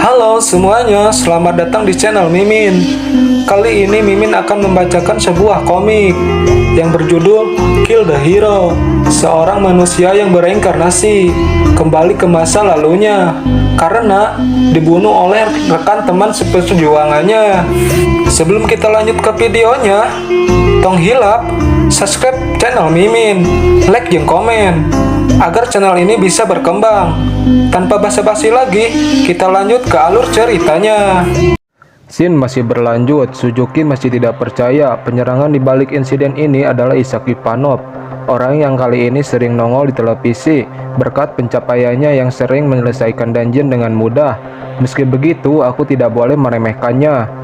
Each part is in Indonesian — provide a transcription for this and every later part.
Halo semuanya, selamat datang di channel Mimin. Kali ini Mimin akan membacakan sebuah komik yang berjudul Kill the Hero. Seorang manusia yang bereinkarnasi kembali ke masa lalunya karena dibunuh oleh rekan teman seperjuangannya. Sebelum kita lanjut ke videonya, tong hilap, subscribe channel Mimin, like dan komen agar channel ini bisa berkembang. Tanpa basa-basi lagi, kita lanjut ke alur ceritanya. Scene masih berlanjut. Suzuki masih tidak percaya penyerangan di balik insiden ini adalah Isaki Panov, orang yang kali ini sering nongol di televisi berkat pencapaiannya yang sering menyelesaikan dungeon dengan mudah. Meski begitu, aku tidak boleh meremehkannya.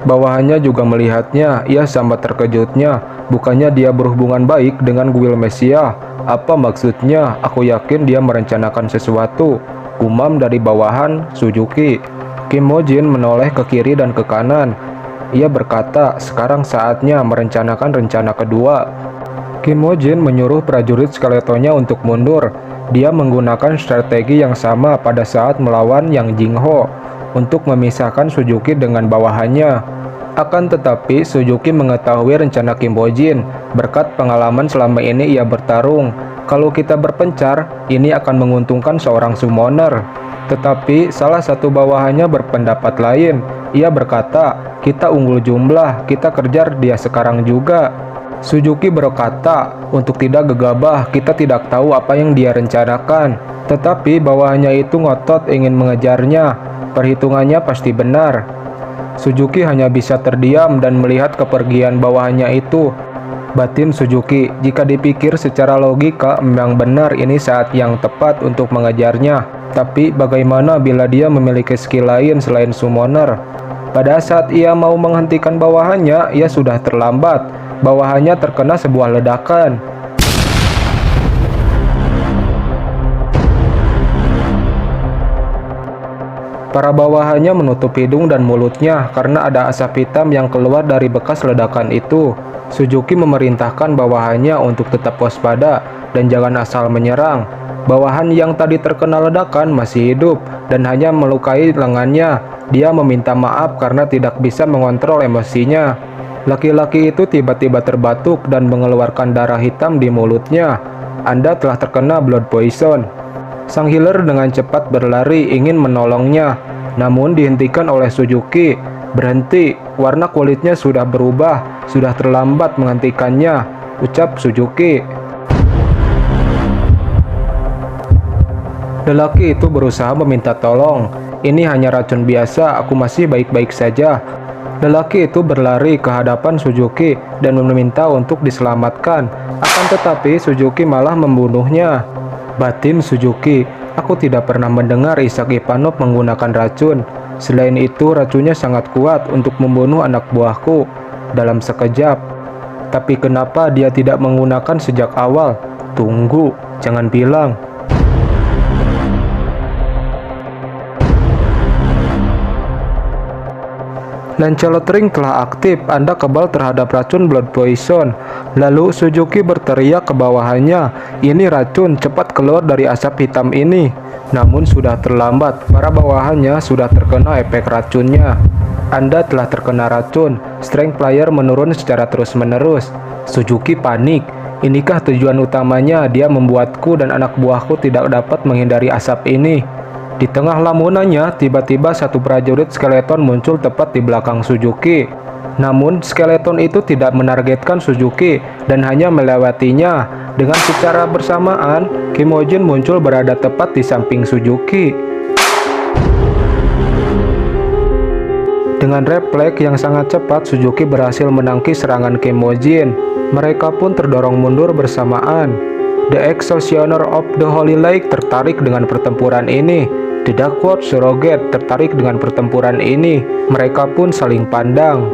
Bawahannya juga melihatnya. Ia sambat terkejutnya. Bukannya dia berhubungan baik dengan Guil Mesia? Apa maksudnya? Aku yakin dia merencanakan sesuatu, gumam dari bawahan Suzuki. Kim Mojin menoleh ke kiri dan ke kanan. Ia berkata, sekarang saatnya merencanakan rencana kedua. Kim Mojin menyuruh prajurit skeletonnya untuk mundur. Dia menggunakan strategi yang sama pada saat melawan Yang Jingho untuk memisahkan Suzuki dengan bawahannya. Akan tetapi, Suzuki mengetahui rencana Kim Mojin. Berkat pengalaman selama ini ia bertarung. Kalau kita berpencar, ini akan menguntungkan seorang summoner. Tetapi, salah satu bawahannya berpendapat lain. Ia berkata, kita unggul jumlah, kita kejar dia sekarang juga. Suzuki berkata, untuk tidak gegabah, kita tidak tahu apa yang dia rencanakan. Tetapi bawahannya itu ngotot ingin mengejarnya. Perhitungannya pasti benar. Suzuki hanya bisa terdiam dan melihat kepergian bawahannya itu. Batin Suzuki, jika dipikir secara logika memang benar ini saat yang tepat untuk mengejarnya. Tapi bagaimana bila dia memiliki skill lain selain summoner? Pada saat ia mau menghentikan bawahannya, ia sudah terlambat. Bawahannya terkena sebuah ledakan. Para bawahannya menutup hidung dan mulutnya karena ada asap hitam yang keluar dari bekas ledakan itu. Suzuki memerintahkan bawahannya untuk tetap waspada dan jangan asal menyerang. Bawahan yang tadi terkena ledakan masih hidup dan hanya melukai lengannya. Dia meminta maaf karena tidak bisa mengontrol emosinya. Laki-laki itu tiba-tiba terbatuk dan mengeluarkan darah hitam di mulutnya. Anda telah terkena blood poison. Sang healer dengan cepat berlari ingin menolongnya, namun dihentikan oleh Suzuki. Berhenti, warna kulitnya sudah berubah, sudah terlambat menghentikannya, ucap Suzuki. Lelaki itu berusaha meminta tolong. Ini hanya racun biasa, aku masih baik-baik saja. Lelaki itu berlari ke hadapan Suzuki dan meminta untuk diselamatkan. Akan tetapi Suzuki malah membunuhnya. Batin Suzuki, aku tidak pernah mendengar Isaki Panov menggunakan racun. Selain itu, racunnya sangat kuat untuk membunuh anak buahku dalam sekejap. Tapi kenapa dia tidak menggunakan sejak awal? Tunggu, jangan bilang. Lancelot Ring telah aktif, Anda kebal terhadap racun blood poison. Lalu Suzuki berteriak ke bawahannya, ini racun, cepat keluar dari asap hitam ini. Namun sudah terlambat, para bawahannya sudah terkena efek racunnya. Anda telah terkena racun, strength player menurun secara terus-menerus. Suzuki panik, inikah tujuan utamanya? Dia membuatku dan anak buahku tidak dapat menghindari asap ini. Di tengah lamunannya, tiba-tiba satu prajurit skeleton muncul tepat di belakang Suzuki. Namun, skeleton itu tidak menargetkan Suzuki dan hanya melewatinya. Dengan secara bersamaan, Kim Mojin muncul berada tepat di samping Suzuki. Dengan refleks yang sangat cepat, Suzuki berhasil menangkis serangan Kim Mojin. Mereka pun terdorong mundur bersamaan. The Executioner of the Holy Lake tertarik dengan pertempuran ini. The Darkwood Surrogate tertarik dengan pertempuran ini. Mereka pun saling pandang.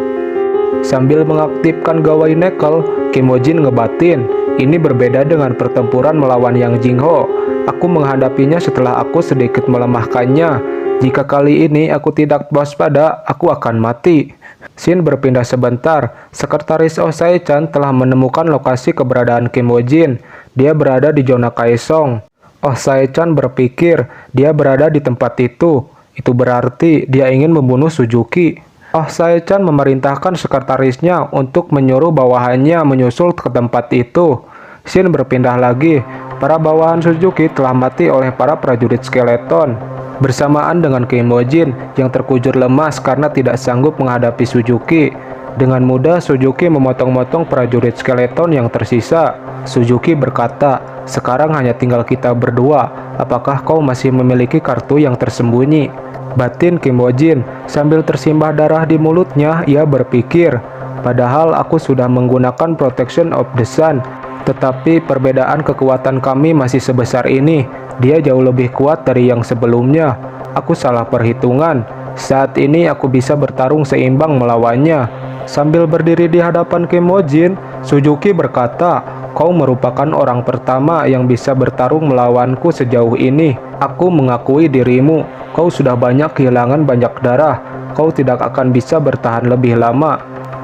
Sambil mengaktifkan gawai Nekel, Kim Mojin ngebatin. Ini berbeda dengan pertempuran melawan Yang Jingho. Aku menghadapinya setelah aku sedikit melemahkannya. Jika kali ini aku tidak waspada, aku akan mati. Scene berpindah sebentar. Sekretaris Oh Sae-chan telah menemukan lokasi keberadaan Kim Mojin. Dia berada di zona Kaesong. Oh Sae-chan berpikir dia berada di tempat itu. Itu berarti dia ingin membunuh Suzuki. Oh Sae-chan memerintahkan sekretarisnya untuk menyuruh bawahannya menyusul ke tempat itu. Scene berpindah lagi. Para bawahan Suzuki telah mati oleh para prajurit skeleton. Bersamaan dengan Kimojin yang terkujur lemas karena tidak sanggup menghadapi Suzuki. Dengan mudah Suzuki memotong-motong prajurit skeleton yang tersisa. Suzuki berkata, "Sekarang hanya tinggal kita berdua. Apakah kau masih memiliki kartu yang tersembunyi?" Batin Kimojin sambil tersimbah darah di mulutnya, ia berpikir, "Padahal aku sudah menggunakan Protection of the Sun, tetapi perbedaan kekuatan kami masih sebesar ini. Dia jauh lebih kuat dari yang sebelumnya. Aku salah perhitungan. Saat ini aku bisa bertarung seimbang melawannya." Sambil berdiri di hadapan Kimojin, Suzuki berkata, "Kau merupakan orang pertama yang bisa bertarung melawanku sejauh ini. Aku mengakui dirimu. Kau sudah banyak kehilangan banyak darah. Kau tidak akan bisa bertahan lebih lama."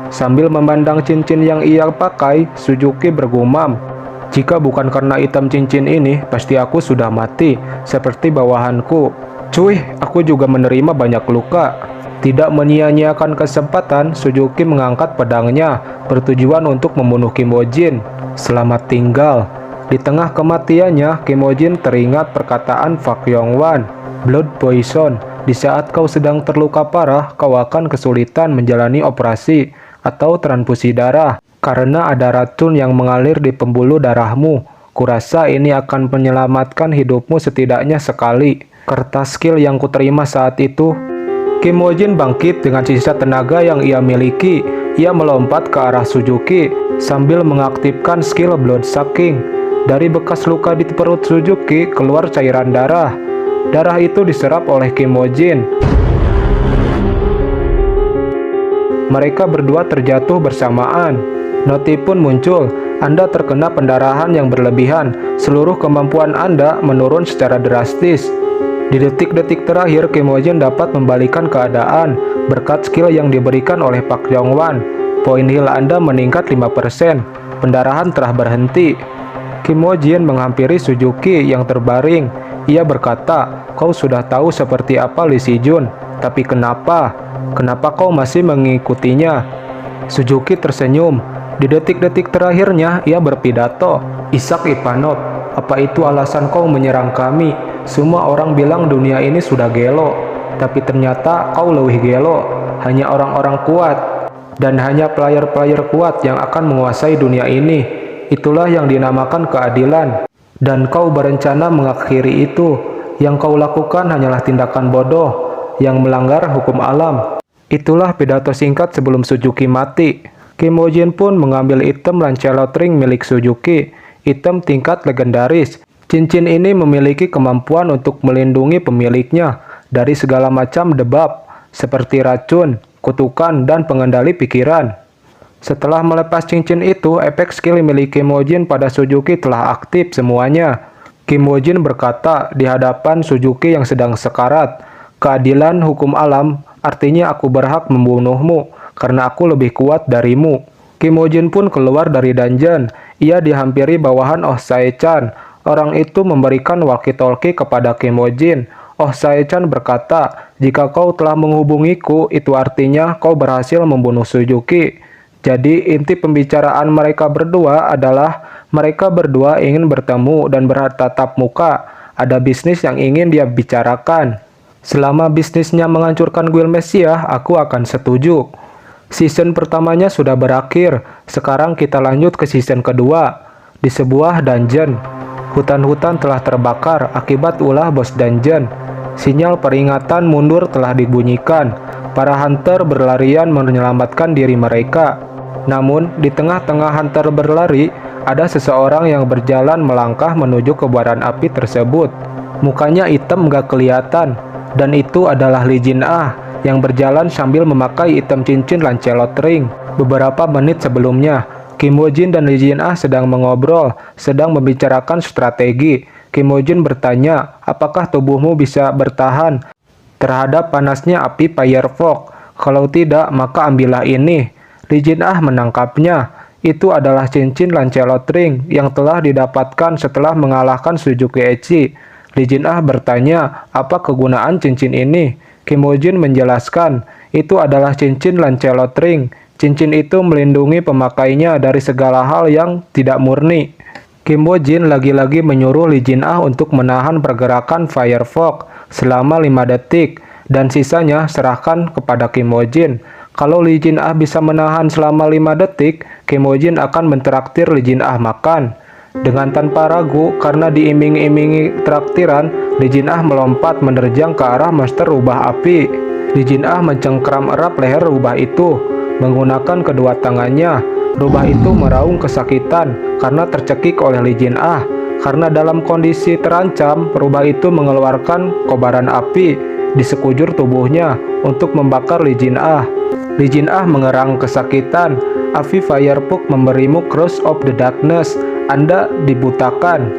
Sambil memandang cincin yang ia pakai, Suzuki bergumam, "Jika bukan karena item cincin ini, pasti aku sudah mati, seperti bawahanku. Cuy, aku juga menerima banyak luka." Tidak menyia-nyiakan kesempatan, Suzuki mengangkat pedangnya, bertujuan untuk membunuh Kimojin. Selamat tinggal. Di tengah kematiannya, Kimojin teringat perkataan Pak Yongwan, "Blood poison. Di saat kau sedang terluka parah, kau akan kesulitan menjalani operasi atau transfusi darah karena ada racun yang mengalir di pembuluh darahmu. Kurasa ini akan menyelamatkan hidupmu setidaknya sekali." Kertas skill yang kuterima saat itu. Kimojin bangkit dengan sisa tenaga yang ia miliki. Ia melompat ke arah Suzuki sambil mengaktifkan skill Blood Sucking. Dari bekas luka di perut Suzuki keluar cairan darah. Darah itu diserap oleh Kimojin. Mereka berdua terjatuh bersamaan. Noti pun muncul. Anda terkena pendarahan yang berlebihan. Seluruh kemampuan Anda menurun secara drastis. Di detik-detik terakhir, Kimojin dapat membalikan keadaan berkat skill yang diberikan oleh Pak Yongwan. Poin heal Anda meningkat 5%. Pendarahan telah berhenti. Kimojin menghampiri Suzuki yang terbaring. Ia berkata, "Kau sudah tahu seperti apa Lee Si-jun, tapi kenapa? Kenapa kau masih mengikutinya?" Suzuki tersenyum. Di detik-detik terakhirnya, ia berpidato, "Isak Ivanov, apa itu alasan kau menyerang kami? Semua orang bilang dunia ini sudah gelo, tapi ternyata kau lebih gelo. Hanya orang-orang kuat, dan hanya player-player kuat yang akan menguasai dunia ini. Itulah yang dinamakan keadilan. Dan kau berencana mengakhiri itu. Yang kau lakukan hanyalah tindakan bodoh, yang melanggar hukum alam." Itulah pidato singkat sebelum Suzuki mati. Kimojin pun mengambil item Lancelot Ring milik Suzuki, item tingkat legendaris. Cincin ini memiliki kemampuan untuk melindungi pemiliknya dari segala macam debab, seperti racun, kutukan, dan pengendali pikiran. Setelah melepas cincin itu, efek skill milik Kimojin pada Suzuki telah aktif semuanya. Kimojin berkata di hadapan Suzuki yang sedang sekarat, "Keadilan hukum alam, artinya aku berhak membunuhmu, karena aku lebih kuat darimu." Kimojin pun keluar dari dungeon. Ia dihampiri bawahan Oh Sae-chan. Orang itu memberikan walkie-talkie kepada Kimojin. Oh Sae-chan berkata, "Jika kau telah menghubungiku, itu artinya kau berhasil membunuh Suzuki." Jadi inti pembicaraan mereka berdua adalah mereka berdua ingin bertemu dan bertatap muka. Ada bisnis yang ingin dia bicarakan. Selama bisnisnya menghancurkan Guild Messiah, aku akan setuju. Season pertamanya sudah berakhir. Sekarang kita lanjut ke season kedua. Di sebuah dungeon, hutan-hutan telah terbakar akibat ulah bos dungeon. Sinyal peringatan mundur telah dibunyikan. Para hunter berlarian menyelamatkan diri mereka. Namun, di tengah-tengah hunter berlari, ada seseorang yang berjalan melangkah menuju kebaran api tersebut. Mukanya hitam gak kelihatan, dan itu adalah Lee Jin-ah yang berjalan sambil memakai item cincin Lancelot Ring. Beberapa menit sebelumnya, Kimojin dan Lee Jin-ah sedang mengobrol, sedang membicarakan strategi. Kimojin bertanya, "Apakah tubuhmu bisa bertahan terhadap panasnya api Firefog? Kalau tidak, maka ambillah ini." Lee Jin-ah menangkapnya. Itu adalah cincin Lancelot Ring yang telah didapatkan setelah mengalahkan Suzuki Echi. Lee Jin-ah bertanya, apa kegunaan cincin ini? Kim Ho-jin menjelaskan, itu adalah cincin Lancelot Ring. Cincin itu melindungi pemakainya dari segala hal yang tidak murni. Kim Ho-jin lagi-lagi menyuruh Lee Jin-ah untuk menahan pergerakan Firefox selama 5 detik, dan sisanya serahkan kepada Kim Ho-jin. Kalau Lee Jin-ah bisa menahan selama 5 detik, Kim Ho-jin akan mentraktir Lee Jin-ah makan. Dengan tanpa ragu, karena diiming-imingi traktiran, Lee Jin-ah melompat menerjang ke arah monster rubah api. Lee Jin-ah mencengkram erat leher rubah itu. Menggunakan kedua tangannya, rubah itu meraung kesakitan karena tercekik oleh Lee Jin-ah. Karena dalam kondisi terancam, rubah itu mengeluarkan kobaran api di sekujur tubuhnya untuk membakar Lee Jin-ah. Lee Jin-ah mengerang kesakitan. Api Firefox memberimu Cross of the Darkness. Anda dibutakan.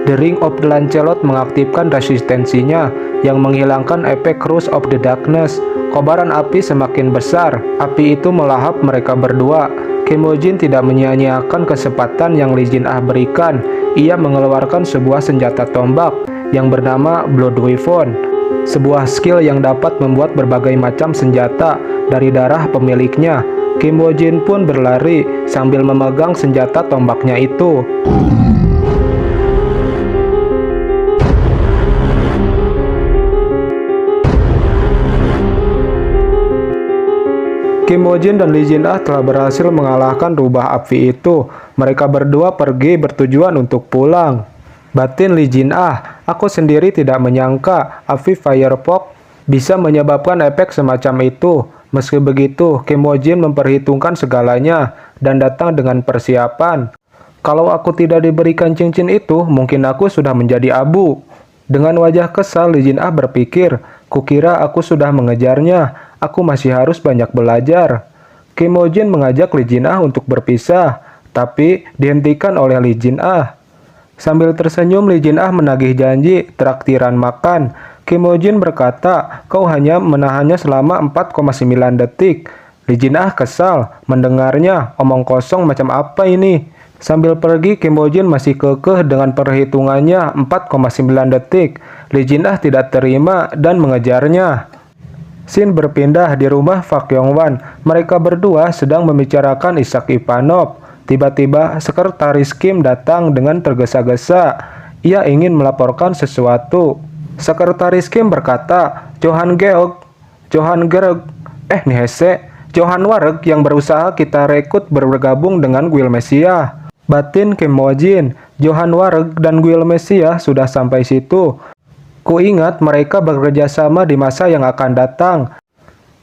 The Ring of the Lancelot mengaktifkan resistensinya yang menghilangkan efek Cross of the Darkness. Kobaran api semakin besar. Api itu melahap mereka berdua. Kim Ho-jin tidak menyia-nyiakan kesempatan yang Lee Jin-ah berikan. Ia mengeluarkan sebuah senjata tombak yang bernama Blood Weapon. Sebuah skill yang dapat membuat berbagai macam senjata dari darah pemiliknya. Kim Ho-jin pun berlari sambil memegang senjata tombaknya itu. Kim Ho-jin dan Lee Jin-ah telah berhasil mengalahkan rubah api itu. Mereka berdua pergi bertujuan untuk pulang. Batin Lee Jin-ah, aku sendiri tidak menyangka api Firefox bisa menyebabkan efek semacam itu. Meski begitu, Kim Ho-jin memperhitungkan segalanya dan datang dengan persiapan. Kalau aku tidak diberikan cincin itu, mungkin aku sudah menjadi abu. Dengan wajah kesal, Lee Jin-ah berpikir, kukira aku sudah mengejarnya. Aku masih harus banyak belajar. Kim Ho-jin mengajak Lee Jin-ah untuk berpisah, tapi dihentikan oleh Lee Jin-ah. Sambil tersenyum, Lee Jin-ah menagih janji traktiran makan. Kim Ho-jin berkata, kau hanya menahannya selama 4,9 detik. Lee Jin-ah kesal mendengarnya, omong kosong macam apa ini? Sambil pergi, Kim Ho-jin masih kekeh dengan perhitungannya 4,9 detik. Lee Jin-ah tidak terima dan mengejarnya. Scene berpindah di rumah Park Yong-wan. Mereka berdua sedang membicarakan Ishak Ivanov. Tiba-tiba sekretaris Kim datang dengan tergesa-gesa. Ia ingin melaporkan sesuatu. Sekretaris Kim berkata, Johan Wareg yang berusaha kita rekrut bergabung dengan Guild Messiah. Batin Kim Ho-jin, Johan Wareg dan Guild Messiah sudah sampai situ. Kuingat mereka bekerja sama di masa yang akan datang.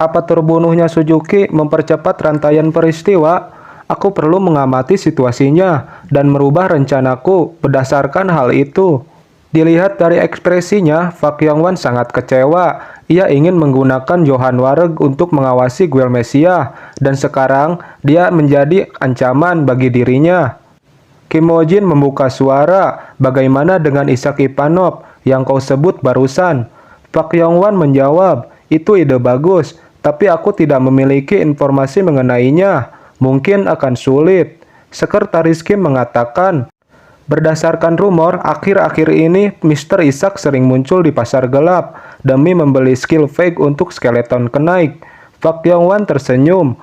Apa terbunuhnya Suzuki mempercepat rantaian peristiwa? Aku perlu mengamati situasinya dan merubah rencanaku berdasarkan hal itu. Dilihat dari ekspresinya, Park Yong-wan sangat kecewa. Ia ingin menggunakan Johan Wareg untuk mengawasi Guild Messiah, dan sekarang dia menjadi ancaman bagi dirinya. Kim Ho-jin membuka suara, bagaimana dengan Ishak Ivanov yang kau sebut barusan? Park Yong-wan menjawab, itu ide bagus, tapi aku tidak memiliki informasi mengenainya. Mungkin akan sulit. Sekretaris Kim mengatakan, berdasarkan rumor, akhir-akhir ini Mr. Ishak sering muncul di pasar gelap demi membeli skill fake untuk skeleton kenaik. Park Yong-wan tersenyum.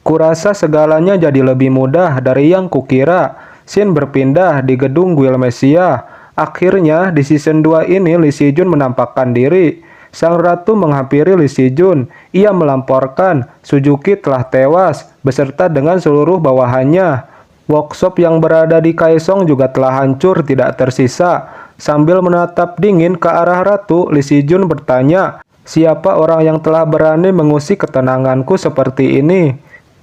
Kurasa segalanya jadi lebih mudah dari yang kukira. Scene berpindah di gedung Guild Messiah. Akhirnya di season 2 ini Lee Si-jun menampakkan diri. Sang ratu menghampiri Lee Si-jun. Ia melamporkan Suzuki telah tewas beserta dengan seluruh bawahannya. Workshop yang berada di Kaesong juga telah hancur tidak tersisa. Sambil menatap dingin ke arah ratu, Lee Si-jun bertanya, siapa orang yang telah berani mengusik ketenanganku seperti ini?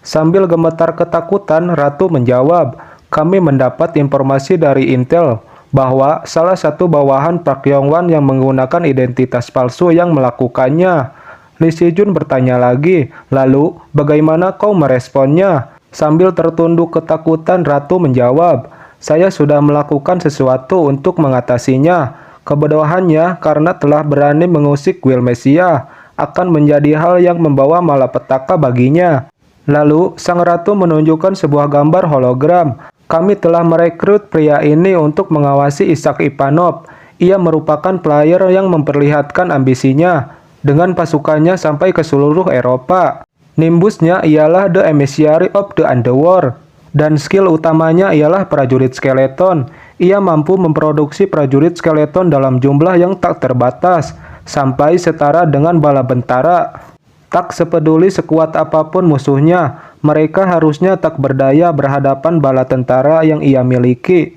Sambil gemetar ketakutan, ratu menjawab, kami mendapat informasi dari Intel bahwa salah satu bawahan Park Yong-wan yang menggunakan identitas palsu yang melakukannya. Lee Si-jun bertanya lagi, lalu bagaimana kau meresponnya? Sambil tertunduk ketakutan, ratu menjawab, saya sudah melakukan sesuatu untuk mengatasinya. Kebodohannya karena telah berani mengusik Guild Messiah akan menjadi hal yang membawa malapetaka baginya. Lalu, sang ratu menunjukkan sebuah gambar hologram. Kami telah merekrut pria ini untuk mengawasi Ishak Ivanov. Ia merupakan player yang memperlihatkan ambisinya dengan pasukannya sampai ke seluruh Eropa. Nimbusnya ialah The Emissary of the Underworld, dan skill utamanya ialah prajurit skeleton. Ia mampu memproduksi prajurit skeleton dalam jumlah yang tak terbatas, sampai setara dengan bala bentara. Tak sepeduli sekuat apapun musuhnya, mereka harusnya tak berdaya berhadapan bala tentara yang ia miliki.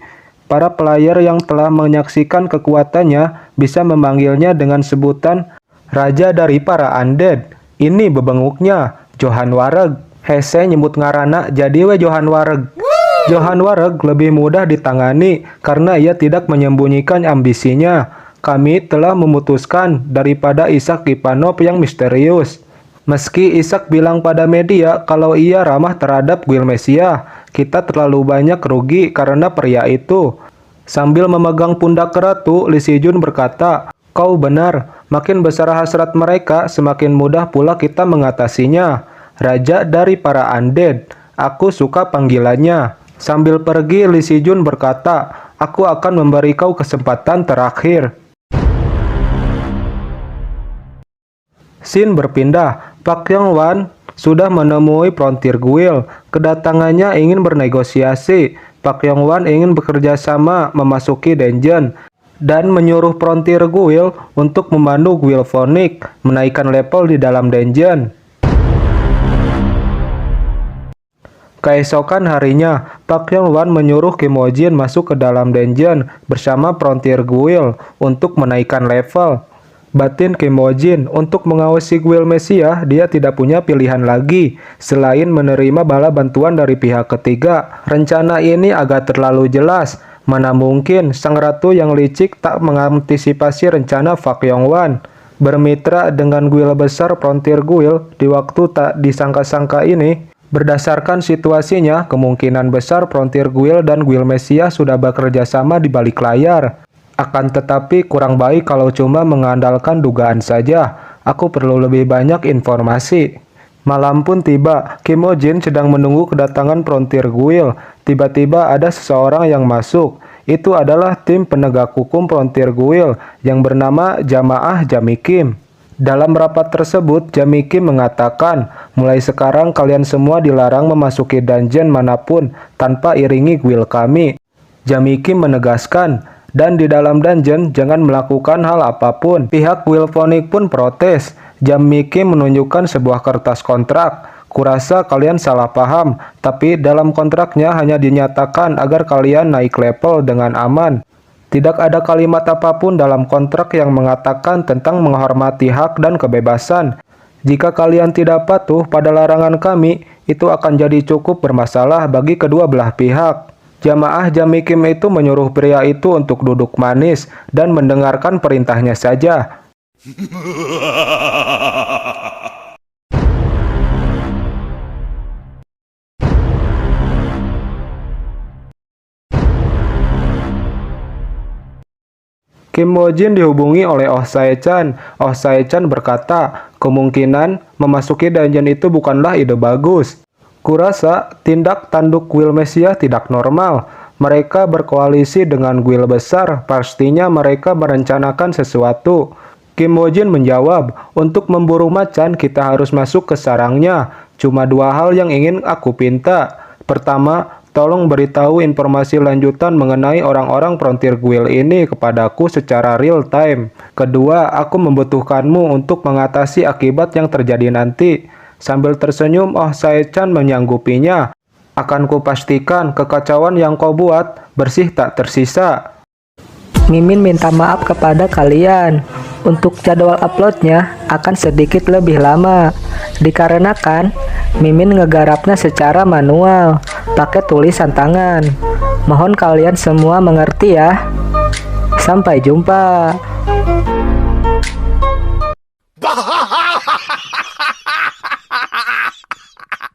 Para player yang telah menyaksikan kekuatannya bisa memanggilnya dengan sebutan Raja dari para Undead. Ini bebenguknya, Johan Wareg. Hese nyebut ngarana jadi we Johan Wareg. Johan Wareg lebih mudah ditangani karena ia tidak menyembunyikan ambisinya. Kami telah memutuskan daripada Ishak Ivanov yang misterius. Meski Ishak bilang pada media kalau ia ramah terhadap Guilmesia, kita terlalu banyak rugi karena pria itu. Sambil memegang pundak ratu, Lee Si Jun berkata, "Kau benar, makin besar hasrat mereka, semakin mudah pula kita mengatasinya. Raja dari para Undead, aku suka panggilannya." Sambil pergi, Lee Si Jun berkata, "Aku akan memberi kau kesempatan terakhir." Scene berpindah. Pak Yong-wan sudah menemui Frontier Guild. Kedatangannya ingin bernegosiasi. Pak Yong-wan ingin bekerja sama memasuki dungeon dan menyuruh Frontier Guild untuk memandu Guild Phoenix menaikkan level di dalam dungeon. Keesokan harinya, Pak Yong-wan menyuruh Kim Ho-jin masuk ke dalam dungeon bersama Frontier Guild untuk menaikkan level. Batin Kim Ho-jin, untuk mengawasi Guilmesia, dia tidak punya pilihan lagi selain menerima bala bantuan dari pihak ketiga. Rencana ini agak terlalu jelas. Mana mungkin sang ratu yang licik tak mengantisipasi rencana Pak Yong-wan. Bermitra dengan guild besar Frontier Guild di waktu tak disangka-sangka ini. Berdasarkan situasinya, kemungkinan besar Frontier Guild dan Guilmesia sudah bekerja sama di balik layar. Akan tetapi kurang baik kalau cuma mengandalkan dugaan saja. Aku perlu lebih banyak informasi. Malam pun tiba. Kim Ho-jin sedang menunggu kedatangan Frontier Guild. Tiba-tiba ada seseorang yang masuk. Itu adalah tim penegak hukum Frontier Guild yang bernama Jamaah Jami Kim. Dalam rapat tersebut, Jami Kim mengatakan, "Mulai sekarang kalian semua dilarang memasuki dungeon manapun tanpa iringi guild kami." Jami Kim menegaskan, dan di dalam dungeon jangan melakukan hal apapun. Pihak Guild Phoenix pun protes. Jami Kim menunjukkan sebuah kertas kontrak. "Kurasa kalian salah paham, tapi dalam kontraknya hanya dinyatakan agar kalian naik level dengan aman. Tidak ada kalimat apapun dalam kontrak yang mengatakan tentang menghormati hak dan kebebasan. Jika kalian tidak patuh pada larangan kami, itu akan jadi cukup bermasalah bagi kedua belah pihak." Jamaah Jami Kim itu menyuruh pria itu untuk duduk manis dan mendengarkan perintahnya saja. Kim Ho-jin dihubungi oleh Oh Sae-chan. Oh Sae-chan berkata, "Kemungkinan memasuki dungeon itu bukanlah ide bagus. Kurasa tindak tanduk Guilmesia tidak normal. Mereka berkoalisi dengan guild besar, pastinya mereka merencanakan sesuatu." Kim Ho-jin menjawab, "Untuk memburu macan kita harus masuk ke sarangnya. Cuma dua hal yang ingin aku pinta. Pertama, tolong beritahu informasi lanjutan mengenai orang-orang Frontier Guild ini kepadaku secara real time. Kedua, aku membutuhkanmu untuk mengatasi akibat yang terjadi nanti." Sambil tersenyum, Oh Sae-chan menyanggupinya. "Akan kupastikan kekacauan yang kau buat bersih tak tersisa." Mimin minta maaf kepada kalian. Untuk jadwal uploadnya akan sedikit lebih lama. Dikarenakan Mimin ngegarapnya secara manual, pakai tulisan tangan. Mohon kalian semua mengerti ya. Sampai jumpa.